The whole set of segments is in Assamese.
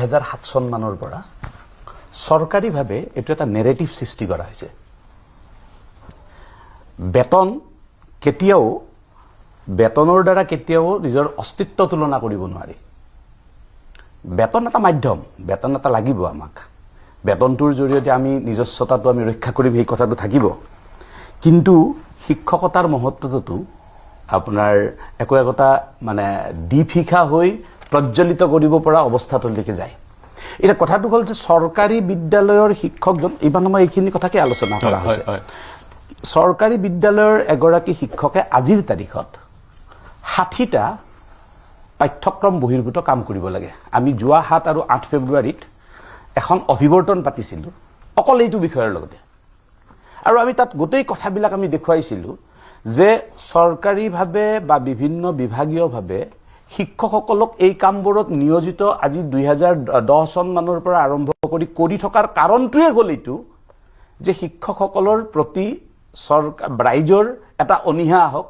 2007 চন মানৰ পৰা সৰকাৰীভাৱে এটো এটা নেৰেটিভ সৃষ্টি কৰা হৈছে বেতন কেতিয়াও বেতনৰ দ্বাৰা কেতিয়াও নিজৰ অস্তিত্ব তুলনা কৰিব নোৱাৰি বেতন এটা মাধ্যম বেতন এটা লাগিব আমাক বেতনটোৰ জৰিয়তে আমি নিজস্বতাটো আমি ৰক্ষা কৰিম এই কথাটো থাকিব কিন্তু শিক্ষকতাৰ মহত্বটো আপোনাৰ একোটা মানে দীপিকা হৈ প্ৰজ্বলিত কৰিব পৰা অৱস্থাটোলৈকে যায় এটা কথাটো হ'ল যে সৰকাৰী বিদ্যালয়ৰ শিক্ষকজন ইমানমা এইখিনি কথাকে আলোচনা কৰা হৈছে সৰকাৰী বিদ্যালয়ৰ এগৰাকী শিক্ষকে আজিৰ তাৰিখত 60টা পাঠ্যক্ৰম বহিৰ্ভূত কাম কৰিব লাগে আমি যোৱা 7 আৰু 8 ফেব্ৰুৱাৰীত এখন অভিৱৰ্তন পাতিছিলো অকল এইটো বিষয়ৰ লগতে আৰু আমি তাত গোটেই কথাবিলাক আমি দেখুৱাইছিলো যে সৰকাৰীভাৱে বা বিভিন্ন বিভাগীয়ভাৱে শিক্ষকসকলক এই কামবোৰত নিয়োজিত আজি 2010 চন মানৰ পৰা আৰম্ভ কৰি থকাৰ কাৰণটোৱে হ'ল এইটো যে শিক্ষকসকলৰ প্ৰতি ৰাইজৰ এটা অনিহা হওক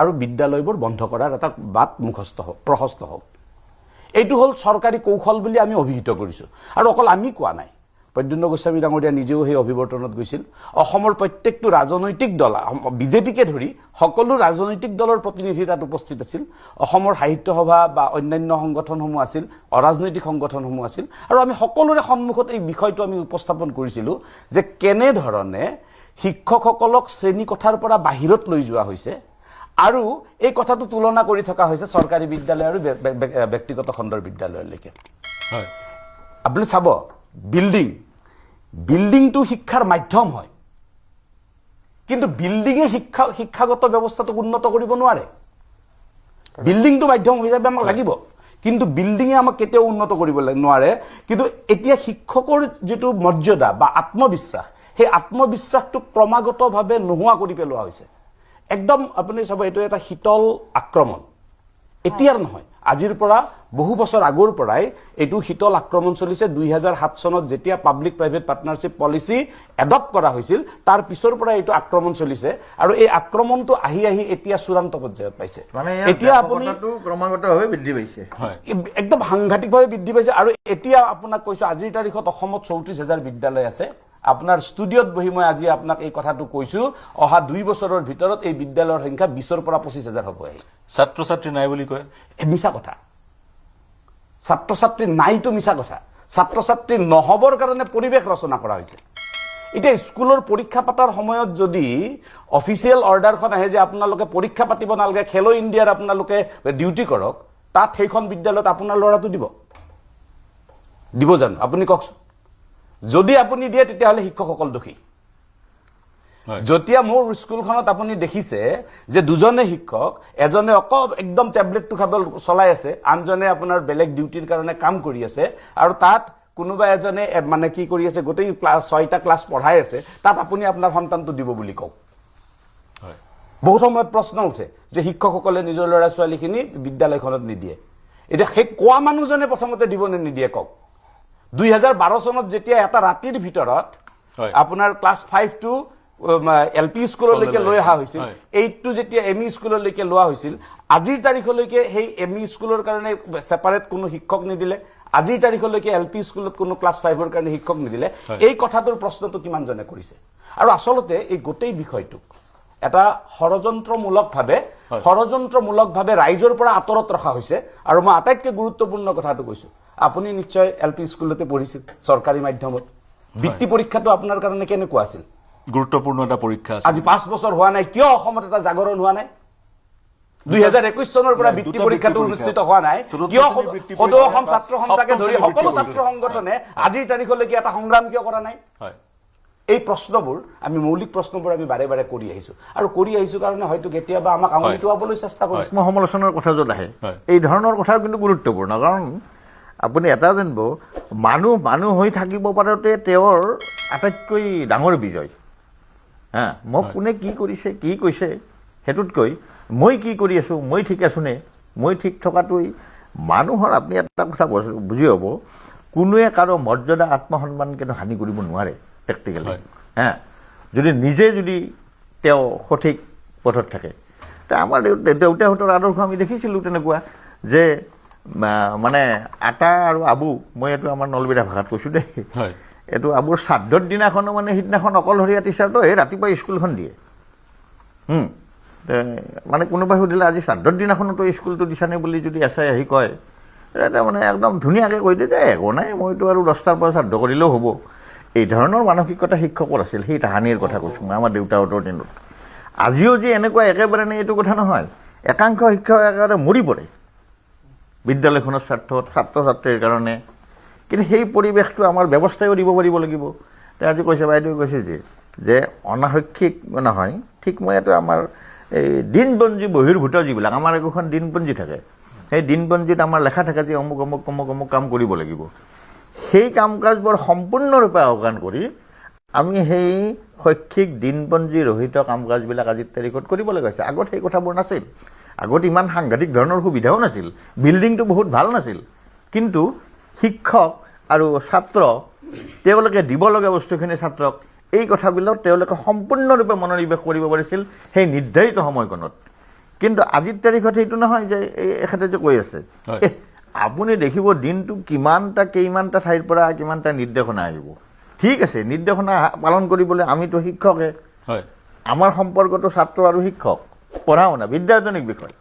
আৰু বিদ্যালয়বোৰ বন্ধ কৰাৰ এটা বাট মুখস্থ হওক প্ৰশস্ত হওক এইটো হ'ল সৰকাৰী কৌশল বুলি আমি অভিহিত কৰিছো আৰু অকল আমি কোৱা নাই পদ্মনাভ গোস্বামী ডাঙৰীয়া নিজেও সেই অভিৱৰ্তনত গৈছিল অসমৰ প্ৰত্যেকটো ৰাজনৈতিক দল বিজেপিকে ধৰি সকলো ৰাজনৈতিক দলৰ প্ৰতিনিধি তাত উপস্থিত আছিল অসমৰ সাহিত্য সভা বা অন্যান্য সংগঠনসমূহ আছিল অৰাজনৈতিক সংগঠনসমূহ আছিল আৰু আমি সকলোৰে সন্মুখত এই বিষয়টো আমি উপস্থাপন কৰিছিলো যে কেনে ধৰণে শিক্ষকসকলক শ্ৰেণী কোঠাৰ পৰা বাহিৰত লৈ যোৱা হৈছে আৰু এই কথাটো তুলনা কৰি থকা হৈছে সৰকাৰী বিদ্যালয় আৰু ব্যক্তিগত খণ্ডৰ বিদ্যালয়লৈকে হয় আপুনি চাব বিল্ডিংটো শিক্ষাৰ মাধ্যম হয় কিন্তু বিল্ডিংয়ে শিক্ষাগত ব্যৱস্থাটো উন্নত কৰিব নোৱাৰে বিল্ডিংটো মাধ্যম হিচাপে আমাক লাগিব কিন্তু বিল্ডিংয়ে আমাক কেতিয়াও উন্নত কৰিব নোৱাৰে কিন্তু এতিয়া শিক্ষকৰ যেটো মৰ্যাদা বা আত্মবিশ্বাস সেই আত্মবিশ্বাসটো ক্ৰমাগতভাৱে নোহোৱা কৰি পেলোৱা হৈছে একদম আপুনি চাব এটো এটা শীতল আক্ৰমণ এতিয়াৰ নহয় আজিৰ পৰা বহু বছৰ আগৰ পৰাই এটো শীতল আক্ৰমণ চলিছে 2007 চনত যেতিয়া public private partnership policy adopt কৰা হৈছিল তাৰ পিছৰ পৰা এটো আক্ৰমণ চলিছে আৰু এই আক্ৰমণটো আহি এতিয়া চূড়ান্ত পৰ্যায়ত পাইছে এতিয়া আপুনি ক্ৰমাগতভাৱে বৃদ্ধি পাইছে একদম সাংঘাতিকভাৱে বৃদ্ধি পাইছে আৰু এতিয়া আপোনাক কৈছো আজিৰ তাৰিখত অসমত 34000 বিদ্যালয় আছে আপোনাৰ ষ্টুডিওত বহি মই আজি আপোনাক এই কথাটো কৈছো অহা 2 বছৰৰ ভিতৰত এই বিদ্যালয়ৰ সংখ্যা 20ৰ পৰা 25000 হ'ব ছাত্ৰ ছাত্ৰী নাই বুলি কয় মিছা কথা ছাত্ৰ ছাত্ৰী নাইটো মিছা কথা ছাত্ৰ ছাত্ৰী নহবৰ কাৰণে পৰিবেশ ৰচনা কৰা হৈছে এতিয়া স্কুলৰ পৰীক্ষা পাতাৰ সময়ত যদি অফিচিয়েল অৰ্ডাৰখন আহে যে আপোনালোকে পৰীক্ষা পাতিব নালগে খেলো ইণ্ডিয়াৰ আপোনালোকে ডিউটি কৰক তাত সেইখন বিদ্যালয়ত আপোনাৰ ল'ৰাটো দিব জানো আপুনি কওকচোন যদি আপুনি দিয়ে তেতিয়াহলে শিক্ষকসকল দোষী যেতিয়া মোৰ স্কুলখনত আপুনি দেখিছে যে দুজনে শিক্ষক এজনে একদম টেবলেটটো খাবল চলাই আছে আনজনে আপোনাৰ বেলেগ ডিউটিৰ কাৰণে কাম কৰি আছে আৰু তাত কোনোবা এজনে মানে কি কৰি আছে গোটেই 6টা ক্লাছ পঢ়াই আছে তাত আপুনি আপোনাৰ সন্তানটো দিব বুলি কওক বহুত সময়ত প্ৰশ্ন উঠে যে শিক্ষকসকলে নিজৰ ল'ৰা ছোৱালীখিনি বিদ্যালয়খনত নিদিয়ে এতিয়া সেই কোৱা মানুহজনে প্ৰথমতে দিব নে নিদিয়ে কওক 2012 চনত যেতিয়া এটা ৰাতিৰ ভিতৰত আপোনাৰ ক্লাছ 5 টু এলপি স্কুললৈকে লৈ অহা হৈছিল 8 টু যেতিয়া এমই স্কুললৈকে লোৱা হৈছিল আজিৰ তাৰিখলৈকে সেই এমই স্কুলৰ কাৰণে সেপাৰেট কোনো শিক্ষক নিদিলে আজিৰ তাৰিখলৈকে এলপি স্কুলত কোনো ক্লাছ 5ৰ কাৰণে শিক্ষক নিদিলে এই কথাটোৰ প্ৰশ্নটো কিমান জনে কৰিছে আৰু আসলতে এই গোটেই বিষয়টো এটা ষড়যন্ত্ৰমূলকভাৱে ৰাইজৰ পৰা আঁতৰত ৰখা হৈছে আৰু মই আটাইতকৈ গুৰুত্বপূৰ্ণ কথাটো কৈছো আপুনি নিশ্চয় এলপি স্কুলতে পঢ়িছিল সৰকাৰী মাধ্যমত বৃত্তি পৰীক্ষাটো আপোনাৰ কাৰণে কেনেকুৱা আছিল গুৰুত্বপূৰ্ণ এটা পৰীক্ষা আছে আজি 5 বছৰ হোৱা নাই কিয় অসমত এটা জাগৰণ হোৱা নাই 2021 চনৰ পৰা বৃত্তি পৰীক্ষাটো অনুষ্ঠিত হোৱা নাই কিয় সদৌ অসম ছাত্ৰ সন্থাকে ধৰি সকলো ছাত্ৰ সংগঠনে আজিৰ তাৰিখলৈকে এটা সংগ্ৰাম কিয় কৰা নাই এই প্ৰশ্নবোৰ আমি মৌলিক প্ৰশ্নবোৰ আমি বাৰে বাৰে কৰি আহিছো কাৰণে হয়তো কেতিয়াবা আমাক আঙুলি টুৱাবলৈ চেষ্টা কৰিছে সমালোচনাৰ কথা য'ত আহে এই ধৰণৰ কথা কিন্তু গুৰুত্বপূৰ্ণ কাৰণ আপুনি এটা জানিব মানুহ হৈ থাকিব পাৰোতে তেওঁৰ আটাইতকৈ ডাঙৰ বিজয় মোক কোনে কি কৰিছে কি কৈছে হেতুতকৈ মই কি কৰি আছো মই ঠিক আছো নে মই ঠিক থকাটোই মানুহৰ আপুনি এটা কথা বুজি হ'ব কোনোৱে কাৰো মৰ্যাদা আত্মসন্মান কিন্তু হানি কৰিব নোৱাৰে প্ৰেক্টিকেলি যদি তেওঁ সঠিক পথত থাকে তা আমাৰ দেউতাহঁতৰ আদৰ্শ আমি দেখিছিলো তেনেকুৱা যে মানে আটা আৰু আবু মই এইটো আমাৰ নলবেৰা ভাষাত কৈছোঁ দেই হয় এইটো আবুৰ শ্ৰাদ্ধৰ দিনাখনো মানে সিদিনাখন অকলশৰীয়া টিচাৰটো এই ৰাতিপুৱা স্কুলখন দিয়ে মানে কোনোবাই সুধিলে আজি শ্ৰাদ্ধৰ দিনাখনতো স্কুলটো দিছানে বুলি যদি এছাই আহি কয় এটা মানে একদম ধুনীয়াকৈ কৈ দিয়ে যে একো নাই মইতো আৰু 10টাৰ পৰা শ্ৰাদ্ধ কৰিলেও হ'ব এই ধৰণৰ মানসিকতা শিক্ষকৰ আছিল সেই তাহানিৰ কথা কৈছোঁ মই আমাৰ দেউতাহঁতৰ দিনত আজিও যে এনেকুৱা একেবাৰে নাই এইটো কথা নহয় একাংশ শিক্ষক একেবাৰে মৰি পৰে বিদ্যালয়খনৰ স্বাৰ্থত ছাত্ৰ ছাত্ৰীৰ কাৰণে কিন্তু সেই পৰিৱেশটো আমাৰ ব্যৱস্থাও দিব পাৰিব লাগিব আজি কৈছে বাইদেউ কৈছে যে অনাশৈক্ষিক নহয় ঠিক মই এইটো আমাৰ এই দিনপঞ্জী বহিৰ্ভূত যিবিলাক আমাৰ একোখন দিনপঞ্জী থাকে সেই দিনপঞ্জীত আমাৰ লেখা থাকে যে অমুক অমুক অমুক অমুক কাম কৰিব লাগিব সেই কাম কাজবোৰ সম্পূৰ্ণৰূপে আওকাণ কৰি আমি সেই শৈক্ষিক দিনপঞ্জী ৰহিত কাম কাজবিলাক আজিৰ তাৰিখত কৰিব লগা হৈছে আগত সেই কথাবোৰ নাছিল আগত ইমান সাংঘাতিক ধৰণৰ সুবিধাও নাছিল বিল্ডিংটো বহুত ভাল নাছিল কিন্তু শিক্ষক আৰু ছাত্ৰ তেওঁলোকে দিব লগা বস্তুখিনি ছাত্ৰক এই কথাবিলাক তেওঁলোকে সম্পূৰ্ণৰূপে মনোনিৱেশ কৰিব পাৰিছিল সেই নিৰ্ধাৰিত সময়কণত কিন্তু আজিৰ তাৰিখত সেইটো নহয় যে এখেতে যে কৈ আছে আপুনি দেখিব দিনটো কেইমানটা ঠাইৰ পৰা কিমানটা নিৰ্দেশনা আহিব ঠিক আছে নিৰ্দেশনা পালন কৰিবলৈ আমিতো শিক্ষকে আমাৰ সম্পৰ্কটো ছাত্ৰ আৰু শিক্ষক পঢ়া শুনা বিদ্যায়তনিক বিষয়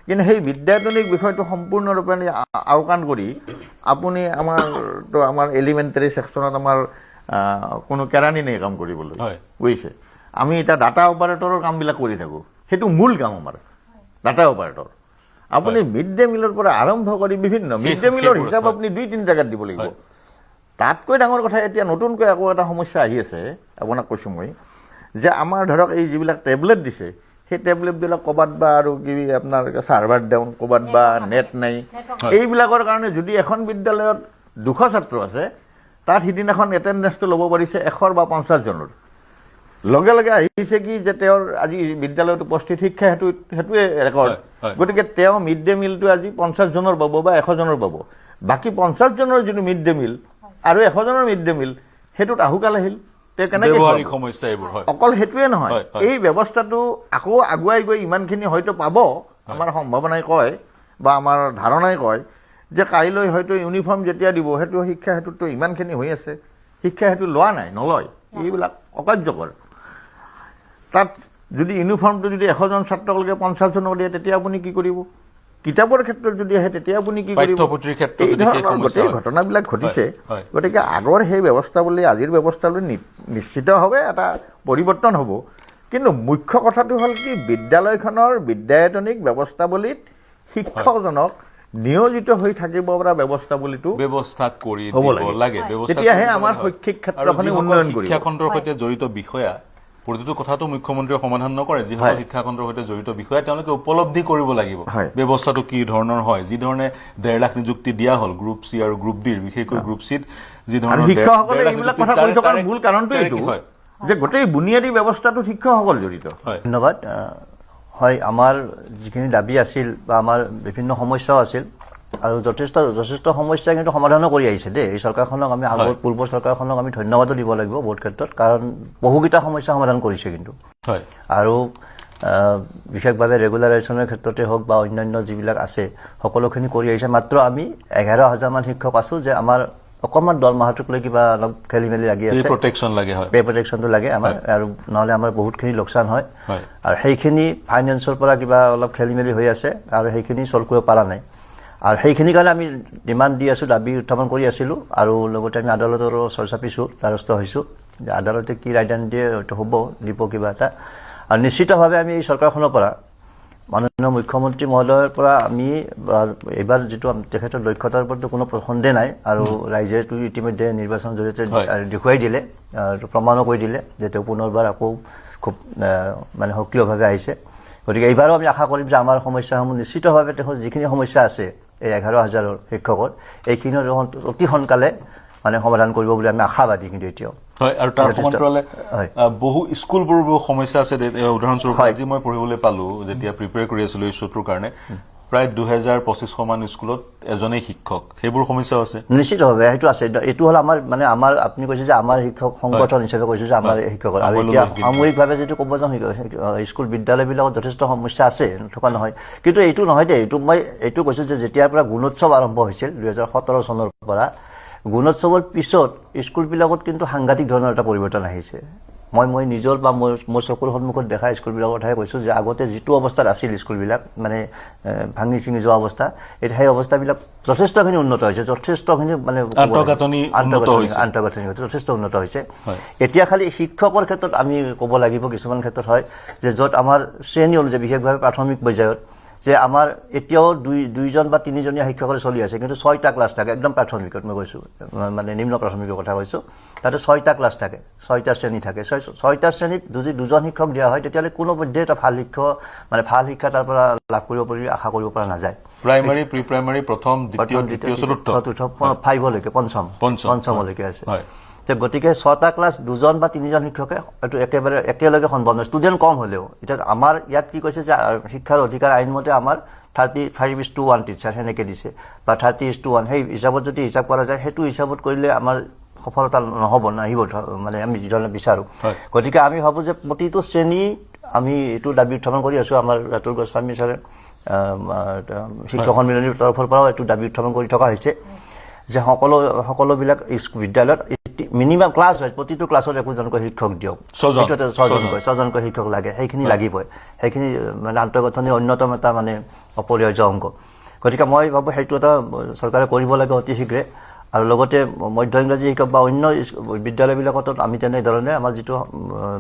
কিন্তু সেই বিদ্যায়তনিক বিষয়টো সম্পূৰ্ণৰূপে আওকাণ কৰি আপুনি আমাৰ এলিমেণ্টাৰী ছেকশ্যনত আমাৰ কোনো কেৰাণী নাই কাম কৰিবলৈ বুজিছে আমি এতিয়া ডাটা অপাৰেটৰৰ কামবিলাক কৰি থাকোঁ সেইটো মূল কাম আমাৰ ডাটা অপাৰেটৰ আপুনি মিড ডে মিলৰ পৰা আৰম্ভ কৰি বিভিন্ন মিড ডে মিলৰ হিচাপ আপুনি 2-3 জেগাত দিব লাগিব তাতকৈ ডাঙৰ কথা এতিয়া নতুনকৈ আকৌ এটা সমস্যা আহি আছে আপোনাক কৈছোঁ মই যে আমাৰ ধৰক এই যিবিলাক টেবলেট দিছে সেই টেবলেটবিলাক ক'ৰবাত বা আৰু কি আপোনাৰ চাৰ্ভাৰ ডাউন ক'ৰবাত বা নেট নাই এইবিলাকৰ কাৰণে যদি এখন বিদ্যালয়ত 200 ছাত্ৰ আছে তাত সিদিনাখন এটেণ্ডেঞ্চটো ল'ব পাৰিছে 100 বা 50 জনৰ লগে লগে আহিছে কি যে তেওঁৰ আজি বিদ্যালয়ত উপস্থিত শিক্ষা সেইটোৱে ৰেকৰ্ড গতিকে তেওঁ মিড ডে মিলটো আজি 50 জনৰ পাব বা 100 জনৰ পাব বাকী 50 জনৰ যিটো মিড ডে মিল আৰু 100 জনৰ মিড ডে মিল সেইটোত আহুকাল আহিল অকল সেইটোৱে নহয় এই ব্যৱস্থাটো আকৌ আগুৱাই গৈ ইমানখিনি হয়তো পাব আমাৰ সম্ভাৱনাই কয় বা আমাৰ ধাৰণাই কয় যে কাইলৈ হয়তো ইউনিফৰ্ম যেতিয়া দিব সেইটো শিক্ষা হেতুটো ইমানখিনি হৈ আছে শিক্ষা হেতু লোৱা নাই নলয় এইবিলাক অকাৰ্যকৰ তাত যদি ইউনিফৰ্মটো যদি 100 জন ছাত্ৰলৈকে 50 জনক দিয়ে তেতিয়া আপুনি কি কৰিব কিতাপৰ ক্ষেত্ৰত যদি আহে তেতিয়া আপুনি কি কৰিব গোটেই ঘটনাবিলাক ঘটিছে গতিকে আগৰ সেই ব্যৱস্থাৱলী আজিৰ ব্যৱস্থালৈ নিশ্চিতভাৱে এটা পৰিৱৰ্তন হ'ব কিন্তু মুখ্য কথাটো হ'ল কি বিদ্যালয়খনৰ বিদ্যায়তনিক ব্যৱস্থাৱলীত শিক্ষকজনক নিয়োজিত হৈ থাকিব পৰা ব্যৱস্থাৱলীটো ব্যৱস্থা কৰি দিব লাগে তেতিয়াহে আমাৰ শৈক্ষিক ক্ষেত্ৰখনে উন্নয়ন কৰিব শিক্ষাখণ্ডৰ সৈতে জড়িত বিষয়া প্ৰতিটো কথাটো মুখ্যমন্ত্ৰীয়ে সমাধান নকৰে যিসকল শিক্ষাখণ্ডৰ সৈতে জড়িত বিষয়া তেওঁলোকে উপলব্ধি কৰিব লাগিব ব্যৱস্থাটো কি ধৰণৰ হয় যি ধৰণে 1.5 লাখ নিযুক্তি দিয়া হ'ল গ্ৰুপ চি আৰু গ্ৰুপ ডিৰ বিশেষকৈ গ্ৰুপ চিত যি ধৰণৰ শিক্ষকসকলে এইবিলাক কথা কৈ থকাৰ মূল কাৰণটো এইটো যে গোটেই বুনিয়াদী ব্যৱস্থাটো শিক্ষকসকল জড়িত ধন্যবাদ হয় আমাৰ যিখিনি দাবী আছিল বা আমাৰ বিভিন্ন সমস্যাও আছিল আৰু যথেষ্ট সমস্যা কিন্তু সমাধানো কৰি আহিছে দেই এই চৰকাৰখনক আমি আগৰ পূৰ্ব চৰকাৰখনক আমি ধন্যবাদো দিব লাগিব বহুত ক্ষেত্ৰত কাৰণ বহুকেইটা সমস্যা সমাধান কৰিছে কিন্তু আৰু বিশেষভাৱে ৰেগুলাৰাইজেশ্যনৰ ক্ষেত্ৰতে হওক বা অন্যান্য যিবিলাক আছে সকলোখিনি কৰি আহিছে মাত্ৰ আমি 11,000 মান শিক্ষক আছোঁ যে আমাৰ অকণমান দৰমহাটোক লৈ কিবা অলপ খেলি মেলি লাগি আছে পে প্ৰটেকশ্যনটো লাগে আমাৰ আৰু নহ'লে আমাৰ বহুতখিনি লোকচান হয় আৰু সেইখিনি ফাইনেন্সৰ পৰা কিবা অলপ খেলি মেলি হৈ আছে আৰু সেইখিনি চল্ভ কৰিব পৰা নাই আৰু সেইখিনিৰ কাৰণে আমি ডিমাণ্ড দি আছোঁ দাবী উত্থাপন কৰি আছিলোঁ আৰু লগতে আমি আদালতৰো চৰ্চা পিছোঁ দ্বাৰস্থ হৈছোঁ যে আদালতে কি ৰায়দান দিয়ে হয়তো হ'ব দিব কিবা এটা আৰু নিশ্চিতভাৱে আমি এই চৰকাৰখনৰ পৰা মাননীয় মুখ্যমন্ত্ৰী মহোদয়ৰ পৰা আমি এইবাৰ যিটো তেখেতৰ দক্ষতাৰ ওপৰতো কোনো সন্দেহ নাই আৰু ৰাইজেতো ইতিমধ্যে নিৰ্বাচনৰ জৰিয়তে দেখুৱাই দিলে প্ৰমাণো কৰি দিলে যে তেওঁ পুনৰবাৰ আকৌ খুব মানে সক্ৰিয়ভাৱে আহিছে গতিকে এইবাৰো আমি আশা কৰিম যে আমাৰ সমস্যাসমূহ নিশ্চিতভাৱে তেওঁ যিখিনি সমস্যা আছে এই 11,000 শিক্ষকৰ এইখিনি অতি সোনকালে মানে সমাধান কৰিব বুলি আমি আশাবাদী কিন্তু এতিয়াও হয় আৰু তাৰ সমান্তৰালে বহু স্কুলবোৰ সমস্যা আছে উদাহৰণস্বৰূপে আজি মই পঢ়িবলৈ পালোঁ যেতিয়া প্ৰিপেয়াৰ কৰি আছিলোঁ এই শ্ব'টোৰ কাৰণে প্ৰায় 2000-2500 মান স্কুলত এজনেই শিক্ষক, সেইবোৰ সমস্যাও আছে নিশ্চিতভাৱে। সেইটো আছে। এইটো হ'ল আমাৰ আপুনি কৈছে যে আমাৰ শিক্ষক সংগঠন হিচাপে কৈছোঁ যে আমাৰ শিক্ষকৰ, আৰু এতিয়া সামূহিকভাৱে যদি ক'ব যাওঁ স্কুল বিদ্যালয়বিলাকত যথেষ্ট সমস্যা আছে, থকা নহয়। কিন্তু এইটো নহয় দেই, মই এইটো কৈছোঁ যে যেতিয়াৰ পৰা গুণোৎসৱ আৰম্ভ হৈছিল 2017 চনৰ পৰা, গুণোৎসৱৰ পিছত স্কুলবিলাকত কিন্তু সাংঘাতিক ধৰণৰ এটা পৰিৱৰ্তন আহিছে। মই নিজৰ বা মোৰ চকুৰ সন্মুখত দেখা স্কুলবিলাকৰ কথাই কৈছোঁ যে আগতে যিটো অৱস্থাত আছিল স্কুলবিলাক, মানে ভাঙি চিঙি যোৱা অৱস্থা, এতিয়া সেই অৱস্থাবিলাক যথেষ্টখিনি উন্নত হৈছে, যথেষ্টখিনি মানে আন্তঃগাঁথনি যথেষ্ট উন্নত হৈছে। এতিয়া খালি শিক্ষকৰ ক্ষেত্ৰত আমি ক'ব লাগিব কিছুমান ক্ষেত্ৰত হয় যে য'ত আমাৰ শ্ৰেণী অনুযায়ী বিশেষভাৱে প্ৰাথমিক পৰ্যায়ত যে আমাৰ এতিয়াও দুইজন বা তিনিজনীয়া শিক্ষকৰে চলি আছে, কিন্তু 6টা ক্লাছ থাকে। একদম প্ৰাথমিকত মই কৈছোঁ, মানে নিম্ন প্ৰাথমিকৰ কথা কৈছোঁ, তাতে 6টা ক্লাছ থাকে, 6টা শ্ৰেণী থাকে। 6টা শ্ৰেণীত যদি 2জন শিক্ষক দিয়া হয় তেতিয়াহ'লে কোনো পধ্যে এটা ভাল শিক্ষা তাৰ পৰা লাভ কৰিব পাৰি আশা কৰিব পৰা নাযায়। প্ৰাইমাৰী, প্ৰি প্ৰাইমাৰী, প্ৰথম, দ্বিতীয়, চতুৰ্থ, 5লৈকে, পঞ্চমলৈকে আছে। গতিকে 6টা ক্লাছ 2জন বা 3জন শিক্ষকে এইটো একেলগে সম্ভৱ নহয়, ষ্টুডেণ্ট কম হ'লেও। এতিয়া আমাৰ ইয়াত কি কৈছে যে শিক্ষাৰ অধিকাৰ আইনমতে আমাৰ 35:1 টিচাৰ সেনেকৈ দিছে, বা 30:1। সেই হিচাপত যদি হিচাপ কৰা যায়, সেইটো হিচাপত কৰিলে আমাৰ সফলতা নাহিব, মানে আমি যিধৰণে বিচাৰোঁ। গতিকে আমি ভাবোঁ যে প্ৰতিটো শ্ৰেণী আমি এইটো দাবী উত্থাপন কৰি আছোঁ। আমাৰ ৰাতুল গোস্বামী ছাৰে শিক্ষক সন্মিলনীৰ তৰফৰ পৰাও এইটো দাবী উত্থাপন কৰি থকা হৈছে যে সকলোবিলাক বিদ্যালয়ত মিনিমাম ক্লাছ হয়, প্ৰতিটো ক্লাছত একোজনকৈ শিক্ষক দিয়ক, 6জনকৈ শিক্ষক লাগে, সেইখিনি লাগিবই। সেইখিনি মানে আন্তঃগাঁথনিৰ অন্যতম এটা মানে অপৰিহাৰ্য অংগ। গতিকে মই ভাবোঁ সেইটো এটা চৰকাৰে কৰিব লাগে অতি শীঘ্ৰে। আৰু লগতে মধ্য ইংৰাজী শিক্ষক বা অন্য বিদ্যালয়বিলাকতো আমি তেনেধৰণে আমাৰ যিটো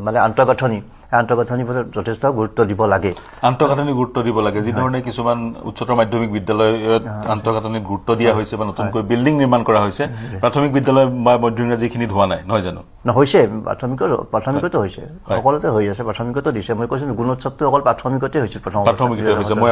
মানে আন্তঃগাঁথনি, সেই আন্তঃগাঁথনিৰ প্ৰতি যথেষ্ট গুৰুত্ব দিব লাগে। যিধৰণে কিছুমান উচ্চতৰ মাধ্যমিক বিদ্যালয়ত আন্তঃগাঁথনিত গুৰুত্ব দিয়া হৈছে বা নতুনকৈ বিল্ডিং নিৰ্মাণ কৰা হৈছে, প্ৰাথমিক বিদ্যালয় বা মধ্য ইংৰাজীখিনিত হোৱা নাই, নহয় জানো? হৈছে, প্ৰাথমিকতো হৈছে, সকলোতে হৈ আছে, প্ৰাথমিকতো দিছে। মই কৈছোঁ গুণোৎসৱটো অকল প্ৰাথমিকতে হৈছিল, প্ৰাথমিকতে হৈছে। মই